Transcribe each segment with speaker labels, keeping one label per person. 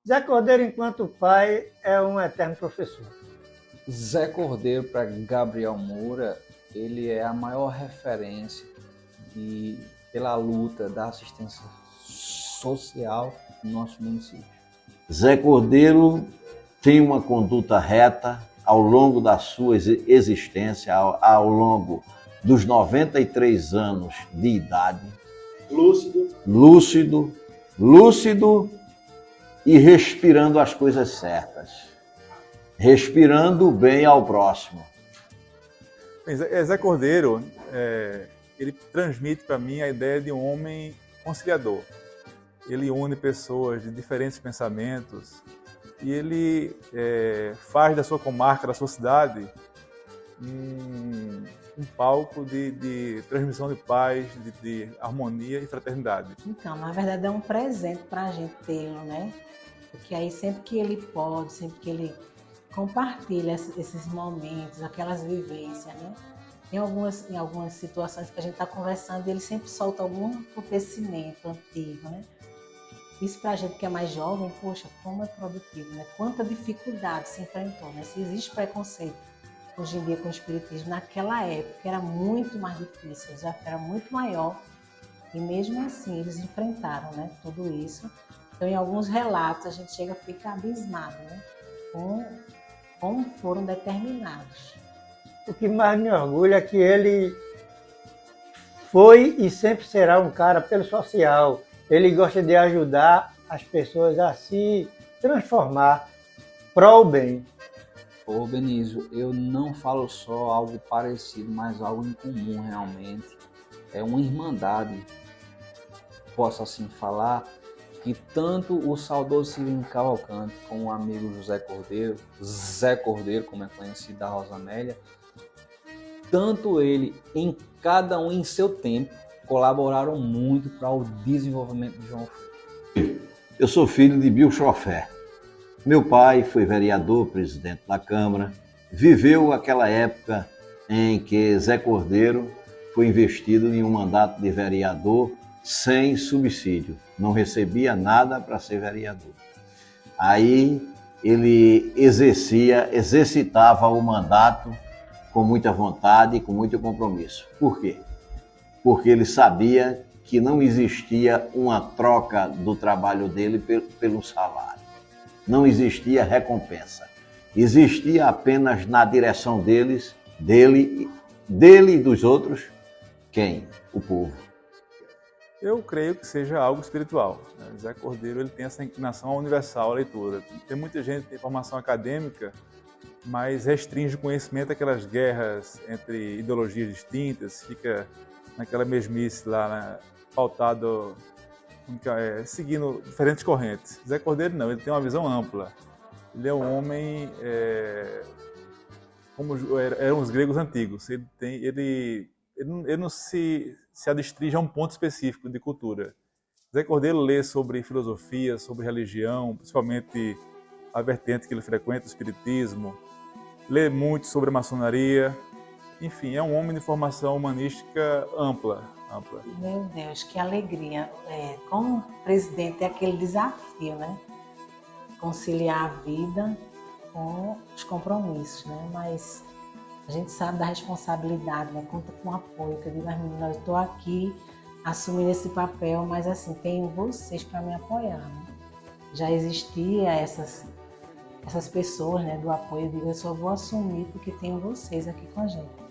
Speaker 1: Zé Cordeiro, enquanto pai, é um eterno professor.
Speaker 2: Zé Cordeiro, para Gabriel Moura, ele é a maior referência pela luta da assistência social no nosso município.
Speaker 3: Zé Cordeiro tem uma conduta reta ao longo da sua existência, ao longo dos 93 anos de idade. Lúcido e respirando as coisas certas. Respirando bem ao próximo.
Speaker 4: Zé Cordeiro, ele transmite para mim a ideia de um homem conciliador. Ele une pessoas de diferentes pensamentos e ele faz da sua comarca, da sua cidade, um palco de transmissão de paz, de harmonia e fraternidade.
Speaker 5: Então, na verdade é um presente para a gente tê-lo, né? Porque aí sempre que ele pode, sempre que ele compartilha esses momentos, aquelas vivências, né? Em algumas situações que a gente está conversando, ele sempre solta algum acontecimento antigo, né? Isso para a gente que é mais jovem, poxa, como é produtivo, né? Quanta dificuldade se enfrentou, né? Se existe preconceito hoje em dia com o espiritismo, naquela época era muito mais difícil, o desafio era muito maior e mesmo assim eles enfrentaram, né, tudo isso. Então, em alguns relatos, a gente chega a ficar abismado, né, com como foram determinados.
Speaker 1: O que mais me orgulha é que ele foi e sempre será um cara pelo social. Ele gosta de ajudar as pessoas a se transformar pró o bem.
Speaker 2: Ô Benício, eu não falo só algo parecido, mas algo em comum realmente. É uma irmandade, posso assim falar, que tanto o saudoso Cirino Cavalcante como o amigo José Cordeiro, Zé Cordeiro, como é conhecido da Rosamélia, tanto ele, em cada um em seu tempo, colaboraram muito para o desenvolvimento de João Freire.
Speaker 3: Eu sou filho de Bill Chofé. Meu pai foi vereador, presidente da Câmara, viveu aquela época em que Zé Cordeiro foi investido em um mandato de vereador sem subsídio, não recebia nada para ser vereador. Aí ele exercitava o mandato com muita vontade e com muito compromisso. Por quê? Porque ele sabia que não existia uma troca do trabalho dele pelo salário. Não existia recompensa. Existia apenas na direção dele e dos outros, quem? O povo.
Speaker 4: Eu creio que seja algo espiritual. Zé Cordeiro ele tem essa inclinação universal à leitura. Tem muita gente que tem formação acadêmica, mas restringe o conhecimento àquelas guerras entre ideologias distintas, fica naquela mesmice lá, né, pautado, seguindo diferentes correntes. Zé Cordeiro não, ele tem uma visão ampla. Ele é um homem, como eram os gregos antigos. Ele não se adstringe a um ponto específico de cultura. Zé Cordeiro lê sobre filosofia, sobre religião, principalmente a vertente que ele frequenta, o espiritismo. Lê muito sobre a maçonaria. Enfim, é um homem de formação humanística ampla.
Speaker 5: Meu Deus, que alegria. Como presidente é aquele desafio, né? Conciliar a vida com os compromissos, né? Mas a gente sabe da responsabilidade, né? Conta com o apoio, que eu digo, eu estou aqui assumindo esse papel, mas assim, tenho vocês para me apoiar, né? Já existia essas pessoas, né, do apoio, eu digo, eu só vou assumir porque tenho vocês aqui com a gente.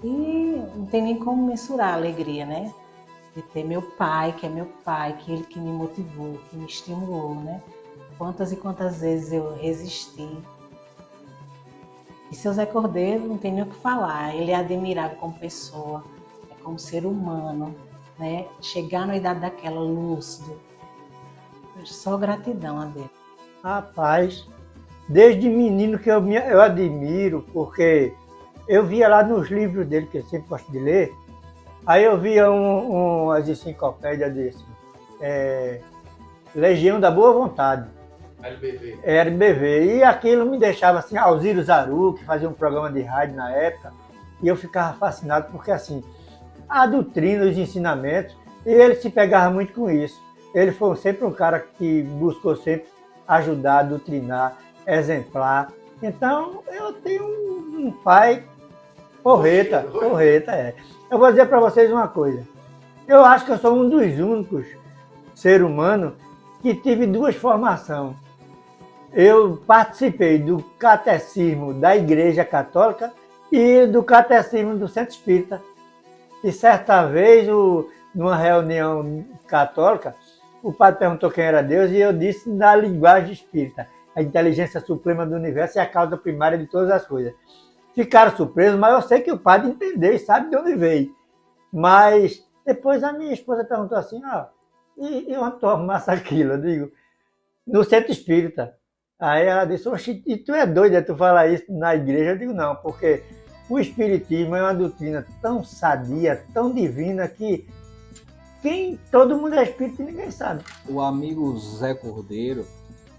Speaker 5: E não tem nem como mensurar a alegria, né? De ter meu pai, que é meu pai, que ele que me motivou, que me estimulou, né? Quantas e quantas vezes eu resisti. E seu Zé Cordeiro, não tem nem o que falar. Ele é admirável como pessoa, como ser humano, né? Chegar na idade daquela, lúcido. Só gratidão a Deus.
Speaker 1: Rapaz, desde menino que eu admiro, porque eu via lá nos livros dele, que eu sempre gosto de ler, aí eu via umas enciclopédias desse, Legião da Boa Vontade. LBV. E aquilo me deixava assim, Alziro Zaru, que fazia um programa de rádio na época, e eu ficava fascinado, porque assim, a doutrina, os ensinamentos, e ele se pegava muito com isso. Ele foi sempre um cara que buscou sempre ajudar, doutrinar, exemplar. Então, eu tenho um pai porreta, é. Eu vou dizer para vocês uma coisa. Eu acho que eu sou um dos únicos seres humanos que tive duas formações. Eu participei do catecismo da Igreja Católica e do catecismo do Centro Espírita. E certa vez, numa reunião católica, o padre perguntou quem era Deus e eu disse na linguagem espírita: a inteligência suprema do universo é a causa primária de todas as coisas. Ficaram surpresos, mas eu sei que o padre entendeu e sabe de onde veio. Mas depois a minha esposa perguntou assim: e onde tu arrumasse aquilo? Eu digo: no Centro Espírita. Aí ela disse: oxe, e tu é doida tu falar isso na igreja? Eu digo: não, porque o Espiritismo é uma doutrina tão sadia, tão divina, que todo mundo é espírita e ninguém sabe.
Speaker 2: O amigo Zé Cordeiro,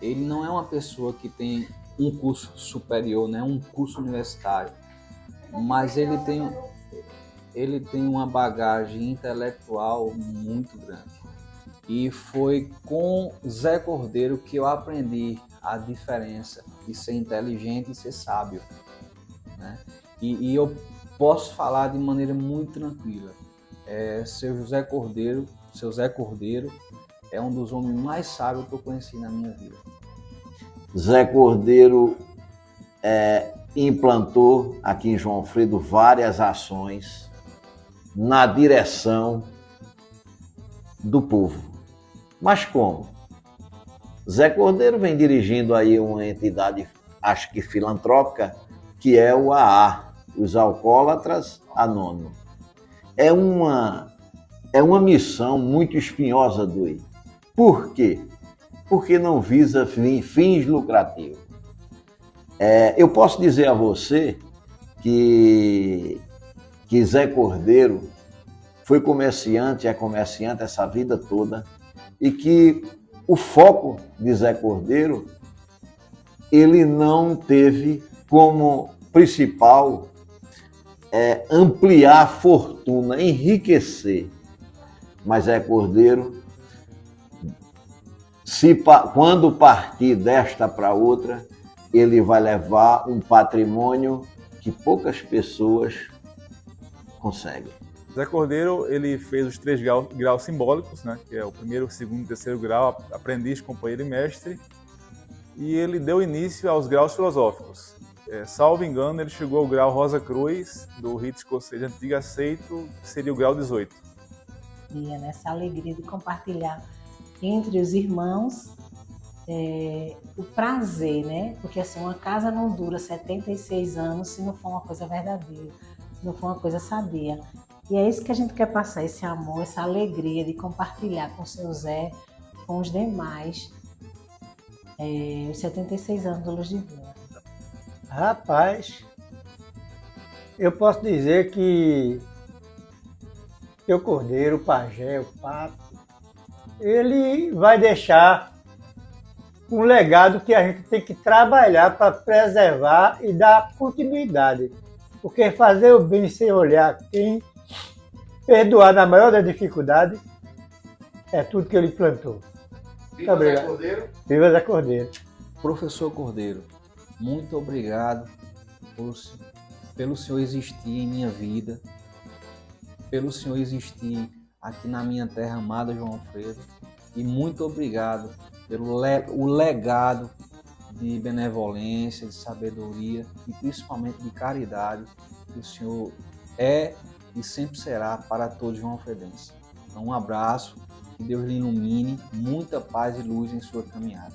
Speaker 2: ele não é uma pessoa que tem um curso superior, né, um curso universitário, mas ele tem uma bagagem intelectual muito grande. E foi com Zé Cordeiro que eu aprendi a diferença de ser inteligente e ser sábio, né? E eu posso falar de maneira muito tranquila. Seu Zé Cordeiro é um dos homens mais sábios que eu conheci na minha vida.
Speaker 3: Zé Cordeiro implantou aqui em João Alfredo várias ações na direção do povo. Mas como? Zé Cordeiro vem dirigindo aí uma entidade, acho que filantrópica, que é o AA, os Alcoólatras Anônimos. É uma missão muito espinhosa do I. Por quê? Porque não visa fins lucrativos. Eu posso dizer a você que Zé Cordeiro foi comerciante, é comerciante essa vida toda, e que o foco de Zé Cordeiro, ele não teve como principal ampliar a fortuna, enriquecer. Mas Zé Cordeiro, quando partir desta para outra, ele vai levar um patrimônio que poucas pessoas conseguem.
Speaker 4: Zé Cordeiro, ele fez os 3 graus simbólicos, né, que é o primeiro, segundo e terceiro grau, aprendiz, companheiro e mestre, e ele deu início aos graus filosóficos. Salvo engano, ele chegou ao grau Rosa Cruz, do rito escocês antigo aceito, que seria o grau 18.
Speaker 5: E é nessa alegria de compartilhar entre os irmãos o prazer, né? Porque assim, uma casa não dura 76 anos se não for uma coisa verdadeira, se não for uma coisa sadia. E é isso que a gente quer passar, esse amor, essa alegria de compartilhar com o seu Zé, com os demais, os 76 anos do Luz Divina.
Speaker 1: Rapaz, eu posso dizer que o Cordeiro, o Pajé, o Pato, ele vai deixar um legado que a gente tem que trabalhar para preservar e dar continuidade. Porque fazer o bem sem olhar quem, perdoar na maior das dificuldades, é tudo que ele plantou.
Speaker 3: Viva Zé Cordeiro!
Speaker 1: Viva Zé Cordeiro!
Speaker 2: Professor Cordeiro, muito obrigado pelo senhor existir em minha vida, pelo senhor existir aqui na minha terra amada, João Alfredo, e muito obrigado pelo legado de benevolência, de sabedoria e principalmente de caridade que o senhor é e sempre será para todos João Alfredenses. Então, um abraço, que Deus lhe ilumine, muita paz e luz em sua caminhada.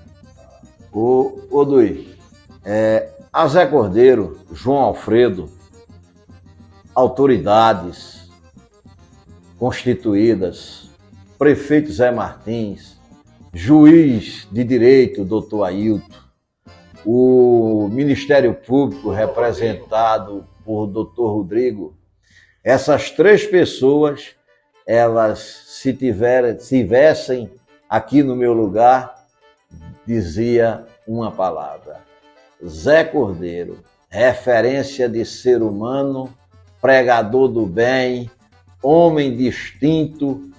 Speaker 3: Ô Dui, a Zé Cordeiro, João Alfredo, autoridades constituídas, prefeito Zé Martins, juiz de direito, doutor Ailton, o Ministério Público representado por doutor Rodrigo, essas 3 pessoas, elas, se tivessem aqui no meu lugar, dizia uma palavra: Zé Cordeiro, referência de ser humano, pregador do bem, homem distinto,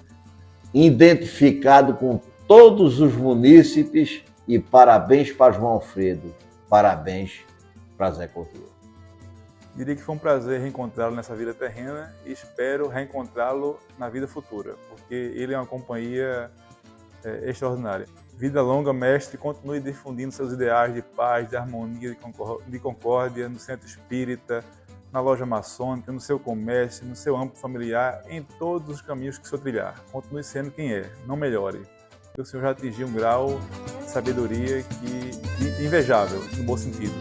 Speaker 3: identificado com todos os munícipes e parabéns para João Alfredo, parabéns para Zé Cordeiro.
Speaker 4: Diria que foi um prazer reencontrá-lo nessa vida terrena e espero reencontrá-lo na vida futura, porque ele é uma companhia extraordinária. Vida longa, mestre, continue difundindo seus ideais de paz, de harmonia, de concórdia no centro espírita, na loja maçônica, no seu comércio, no seu âmbito familiar, em todos os caminhos que o senhor trilhar. Continue sendo quem é, não melhore. Porque o senhor já atingiu um grau de sabedoria invejável, no bom sentido.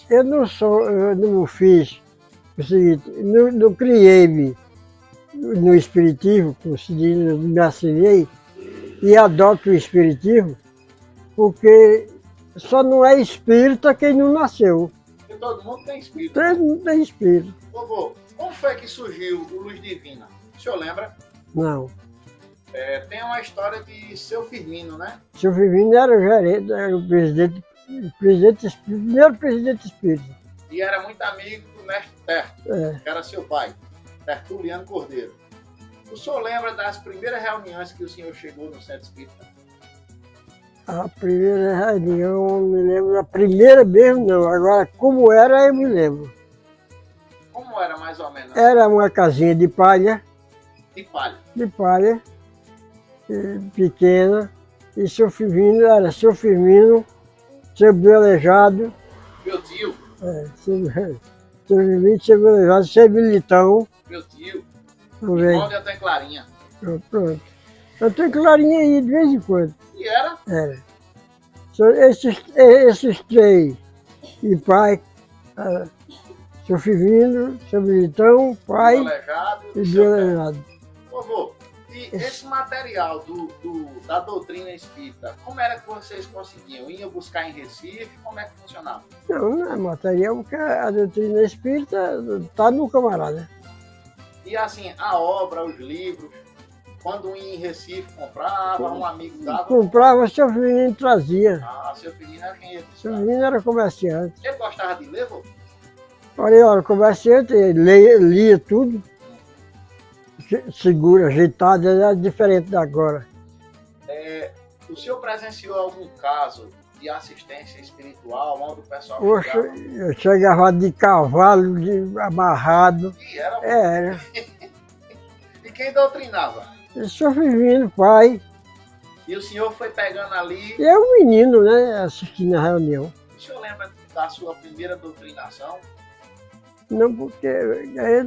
Speaker 6: Eu não fiz o seguinte, não criei-me no espiritismo, como se diz, me assinei e adoto o espiritismo, porque só não é espírita quem não nasceu.
Speaker 7: Porque todo mundo tem espírito.
Speaker 6: Todo mundo tem espírito.
Speaker 7: Vovô, como foi que surgiu o Luz Divina? O senhor lembra?
Speaker 6: Não.
Speaker 7: Tem uma história de seu Firmino, né?
Speaker 6: Seu Firmino era o gerente, era o primeiro presidente espírita.
Speaker 7: E era muito amigo do mestre Terto, que era seu pai, Tertuliano Cordeiro. O senhor lembra das primeiras reuniões que o senhor chegou no centro espírita?
Speaker 6: A primeira reunião, eu me lembro, a primeira mesmo não, agora como era eu me lembro.
Speaker 7: Como era mais ou menos?
Speaker 6: Era uma casinha de palha,
Speaker 7: De palha.
Speaker 6: Pequena, e seu Firmino era seu Firmino, seu Aleijado,
Speaker 7: Meu tio,
Speaker 6: seu Firmino, seu Aleijado, seu Militão,
Speaker 7: meu tio.
Speaker 6: também.
Speaker 7: Onde eu tenho Clarinha.
Speaker 6: Pronto. Eu tenho Clarinha aí de vez em quando.
Speaker 7: E era?
Speaker 6: Era. Esses três, e pai, seu Firmino, seu Militão, pai
Speaker 7: Aleijado
Speaker 6: e
Speaker 7: seu
Speaker 6: seu
Speaker 7: Terto.
Speaker 6: Aleijado.
Speaker 7: Vovô, e esse material da doutrina espírita, como era que vocês conseguiam? Iam buscar em Recife? Como é que funcionava?
Speaker 6: Não é material, porque a doutrina espírita está no camarada.
Speaker 7: E assim, a obra, os livros, quando ia em Recife comprava, um amigo dava.
Speaker 6: Comprava, seu Firmino trazia.
Speaker 7: Ah, seu filhinho era quem ia
Speaker 6: Seu
Speaker 7: buscar.
Speaker 6: Firmino era comerciante.
Speaker 7: Ele gostava de ler, vô?
Speaker 6: Olha, comerciante, lia tudo. Seguro, ajeitado, era diferente da agora.
Speaker 7: O senhor presenciou algum caso de assistência espiritual, onde o pessoal
Speaker 6: Poxa,
Speaker 7: chegava?
Speaker 6: eu chegava de cavalo, amarrado.
Speaker 7: E era, vô.
Speaker 6: Era.
Speaker 7: E quem doutrinava?
Speaker 6: Seu Firmino, pai.
Speaker 7: E o senhor foi pegando ali.
Speaker 6: E eu, menino, né, assistindo a reunião.
Speaker 7: O senhor lembra da sua primeira doutrinação?
Speaker 6: Não, porque eu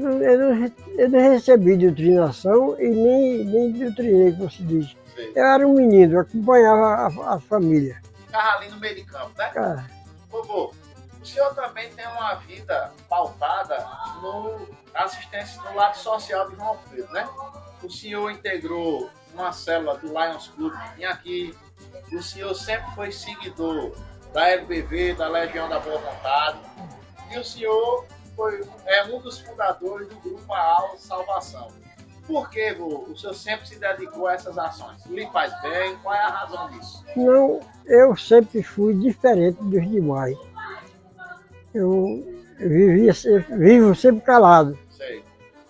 Speaker 6: não recebi doutrinação e nem doutrinei, como se diz.
Speaker 7: Sei.
Speaker 6: Eu era um menino, eu acompanhava a família.
Speaker 7: Ficava ali no meio de campo, né?
Speaker 6: Ah,
Speaker 7: Vovô, o senhor também tem uma vida pautada na assistência no lado social de João Alfredo, né? O senhor integrou uma célula do Lions Club que tinha aqui. O senhor sempre foi seguidor da LBV, da Legião da Boa Vontade. E o senhor é um dos fundadores do grupo AAL Salvação. Por que, vô, o senhor sempre se dedicou a essas ações? Lhe faz bem? Qual é a razão disso?
Speaker 6: não, eu sempre fui diferente dos demais. Eu vivo sempre calado
Speaker 7: Sei.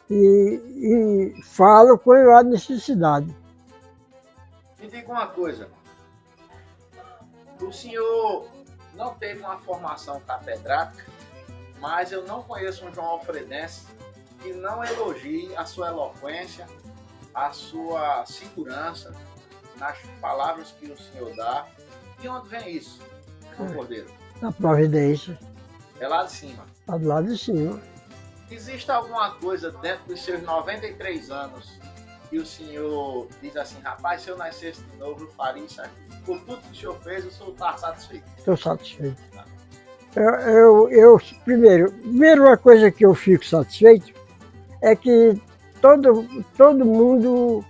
Speaker 6: e falo quando há necessidade.
Speaker 7: Me diga uma coisa. O senhor não teve uma formação catedrática, mas eu não conheço um João Alfredense que não elogie a sua eloquência, a sua segurança nas palavras que o senhor dá. De onde vem isso, João Cordeiro?
Speaker 6: Na Providência,
Speaker 7: É lá de cima.
Speaker 6: lá do lado de cima.
Speaker 7: Existe alguma coisa dentro dos seus 93 anos que o senhor diz assim, rapaz, se eu nascesse de novo, eu faria isso aqui. Por tudo que o senhor fez, o senhor está satisfeito?
Speaker 6: Estou satisfeito. Primeiro, uma coisa que eu fico satisfeito é que todo mundo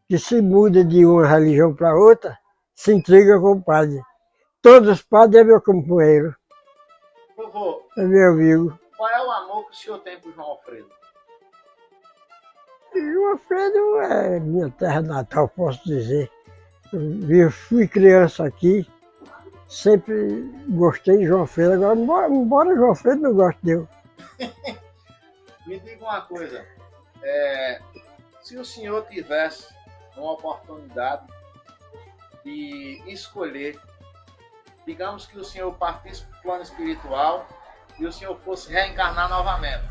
Speaker 6: que se muda de uma religião para outra se intriga com o padre. Todos os padres é meu companheiro,
Speaker 7: Vovô,
Speaker 6: é meu amigo.
Speaker 7: qual é o amor que o senhor tem por João Alfredo?
Speaker 6: João Alfredo é minha terra natal, posso dizer. Eu fui criança aqui, sempre gostei de João Alfredo. Agora, embora João Alfredo não goste de eu.
Speaker 7: Me diga uma coisa, se o senhor tivesse uma oportunidade de escolher, digamos que o senhor partisse para o plano espiritual e o senhor fosse reencarnar novamente,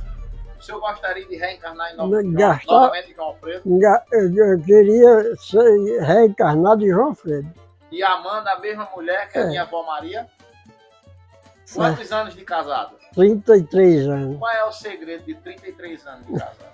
Speaker 7: o senhor gostaria de reencarnar novamente em João Alfredo?
Speaker 6: Eu queria ser reencarnado em João Alfredo.
Speaker 7: E amando a mesma mulher que a minha avó Maria? Quantos anos de casado?
Speaker 6: 33 anos.
Speaker 7: Qual é o segredo de 33 anos de casado?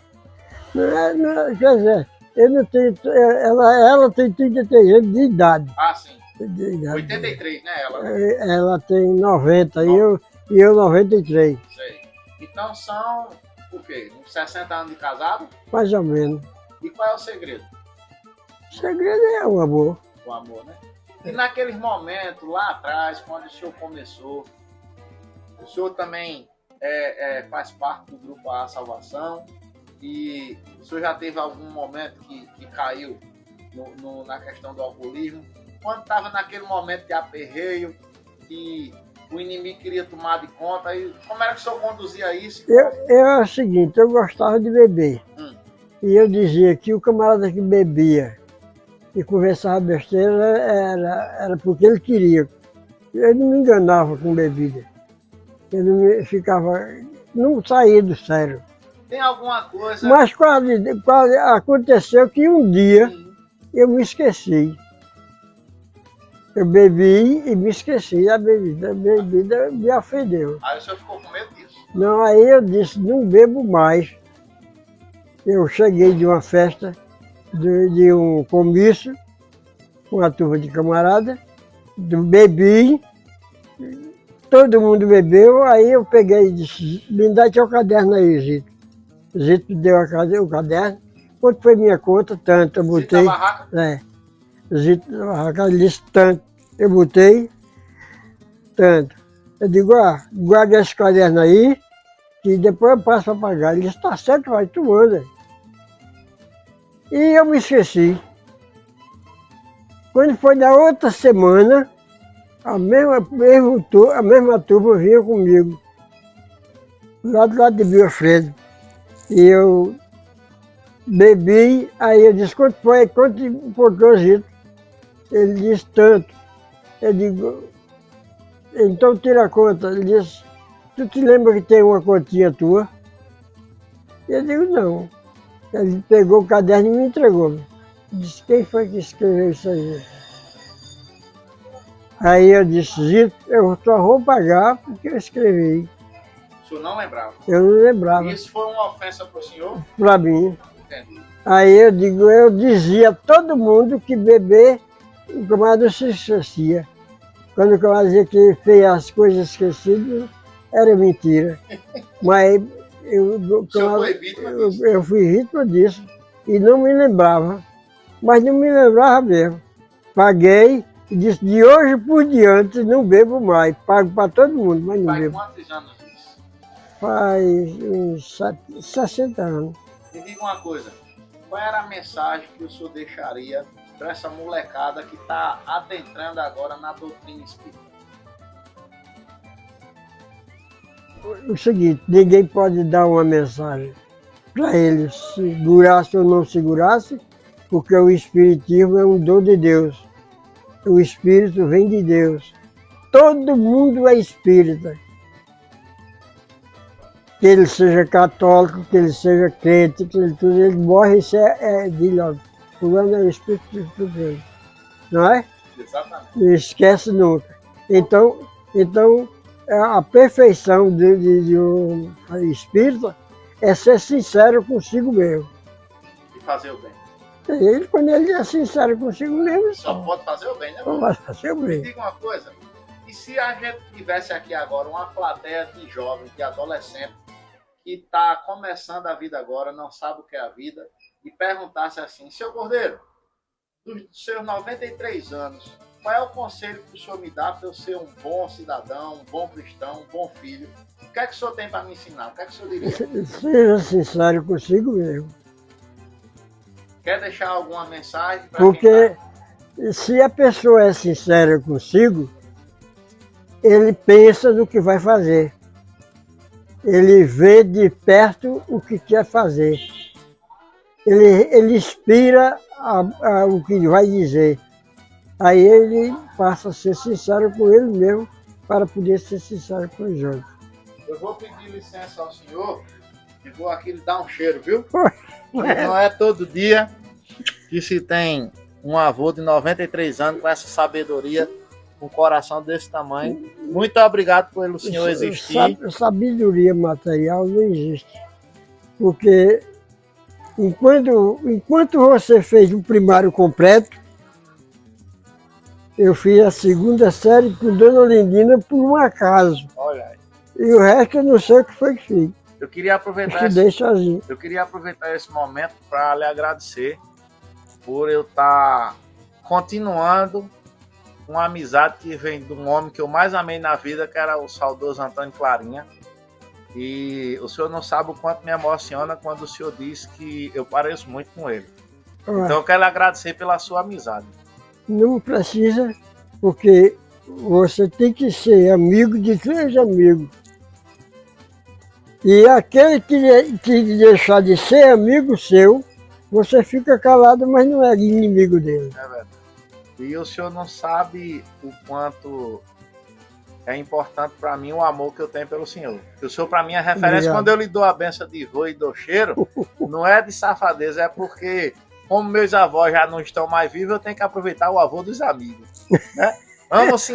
Speaker 6: Quer dizer, eu não tenho, ela tem 33 anos de idade.
Speaker 7: Ah, sim.
Speaker 6: De idade.
Speaker 7: 83, né, ela?
Speaker 6: Ela tem 90 e eu 93.
Speaker 7: Sei. Então são, o quê? Uns 60 anos de casado?
Speaker 6: Mais ou menos.
Speaker 7: E qual é o segredo?
Speaker 6: O segredo é o amor.
Speaker 7: O amor, né? E naqueles momentos, lá atrás, quando o senhor começou, o senhor também faz parte do grupo A Salvação e o senhor já teve algum momento que caiu na questão do alcoolismo? Quando estava naquele momento de aperreio, que o inimigo queria tomar de conta, e como era que o senhor conduzia isso?
Speaker 6: É o seguinte, eu gostava de beber. E eu dizia que o camarada que bebia e conversava besteira era porque ele queria. Eu não me enganava com bebida. Eu não saía do sério.
Speaker 7: Tem alguma coisa...
Speaker 6: Mas quase aconteceu que um dia eu me esqueci. Eu bebi e me esqueci. A bebida me ofendeu.
Speaker 7: Aí o senhor ficou com medo disso?
Speaker 6: Não, aí eu disse, não bebo mais. Eu cheguei de uma festa, de um comício, com uma turma de camarada, bebi, todo mundo bebeu, aí eu peguei e disse, me dá teu caderno aí, Zito. Zito deu o caderno, quanto foi minha conta, tanto, eu botei.
Speaker 7: Zito da barraca?
Speaker 6: Zito da barraca, ele disse tanto, eu botei, tanto. Eu digo, guarda esse caderno aí, que depois eu passo para pagar. Ele disse, tá certo, vai, tu manda. E eu me esqueci. Quando foi na outra semana, a mesma turma vinha comigo, lá do lado de Vilfredo. E eu bebi, aí eu disse, quanto foi? Quanto importou, Zito? Ele disse, tanto. Eu digo, então tira a conta. Ele disse, tu te lembra que tem uma continha tua? Eu digo, não. Ele pegou o caderno e me entregou. Disse, quem foi que escreveu isso aí? Aí eu disse, Zito, eu só vou pagar porque eu escrevi.
Speaker 7: O senhor não lembrava?
Speaker 6: Eu não lembrava.
Speaker 7: E isso foi uma ofensa para o senhor?
Speaker 6: Para mim.
Speaker 7: Entendi.
Speaker 6: Aí eu dizia a todo mundo que beber, o camarada não se esquecia. Quando o camarada dizia que fez as coisas esquecidas, era mentira. Mas eu fui vítima disso e não me lembrava. Mas não me lembrava mesmo. Paguei e disse, de hoje por diante não bebo mais. Pago para todo mundo, mas não bebo.
Speaker 7: Faz quantos anos isso?
Speaker 6: Faz uns 60 anos.
Speaker 7: Me diga uma coisa, qual era a mensagem que o senhor deixaria para essa molecada que está adentrando agora na doutrina espírita?
Speaker 6: O seguinte, ninguém pode dar uma mensagem para eles, segurasse ou não segurasse, porque o espiritismo é um dom de Deus. O espírito vem de Deus. Todo mundo é espírita. Que ele seja católico, que ele seja crente, que ele morre, isso de logo. Fulano é o espírito de Deus. Não é?
Speaker 7: Exatamente.
Speaker 6: Não esquece nunca. Então a perfeição de um espírita é ser sincero consigo mesmo.
Speaker 7: E fazer o bem.
Speaker 6: Ele, quando ele é sincero consigo mesmo,
Speaker 7: Só pode fazer o bem, né?
Speaker 6: pode fazer o
Speaker 7: Me
Speaker 6: bem.
Speaker 7: diga uma coisa, e se a gente tivesse aqui agora uma plateia de jovens, de adolescentes, que está começando a vida agora, não sabe o que é a vida, e perguntasse assim, seu Cordeiro, dos seus 93 anos, qual é o conselho que o senhor me dá para eu ser um bom cidadão, um bom cristão, um bom filho? O que é que o senhor tem para me ensinar? O que é que o senhor diria?
Speaker 6: Seja sincero consigo mesmo.
Speaker 7: Quer deixar alguma mensagem para
Speaker 6: Porque se a pessoa é sincera consigo, ele pensa no que vai fazer. Ele vê de perto o que quer fazer. Ele inspira o que vai dizer. Aí ele passa a ser sincero com ele mesmo, para poder ser sincero com os outros.
Speaker 7: Eu vou pedir licença ao senhor e vou aqui lhe dar um cheiro, viu? Não é todo dia que se tem um avô de 93 anos com essa sabedoria, com um coração desse tamanho. Muito obrigado pelo senhor existir.
Speaker 6: Sabedoria material não existe. Porque enquanto você fez o primário completo, eu fiz a segunda série com Dona Lindina por um acaso.
Speaker 7: Olha aí.
Speaker 6: E o resto eu não sei o que foi que fiz.
Speaker 7: Eu queria aproveitar
Speaker 6: Estudei sozinho.
Speaker 7: esse momento para lhe agradecer por eu estar continuando uma amizade que vem de um homem que eu mais amei na vida, que era o saudoso Antônio Clarinha. E o senhor não sabe o quanto me emociona quando o senhor diz que eu pareço muito com ele. Então eu quero lhe agradecer pela sua amizade.
Speaker 6: Não precisa, porque você tem que ser amigo de 3 amigos. E aquele que deixar de ser amigo seu, você fica calado, mas não é inimigo dele.
Speaker 7: É verdade. E o senhor não sabe o quanto é importante para mim o amor que eu tenho pelo senhor. O senhor para mim é referência. Obrigado. Quando eu lhe dou a benção de vô e dou cheiro, não é de safadeza, é porque, como meus avós já não estão mais vivos, eu tenho que aproveitar o avô dos amigos. Né? Vamos sim.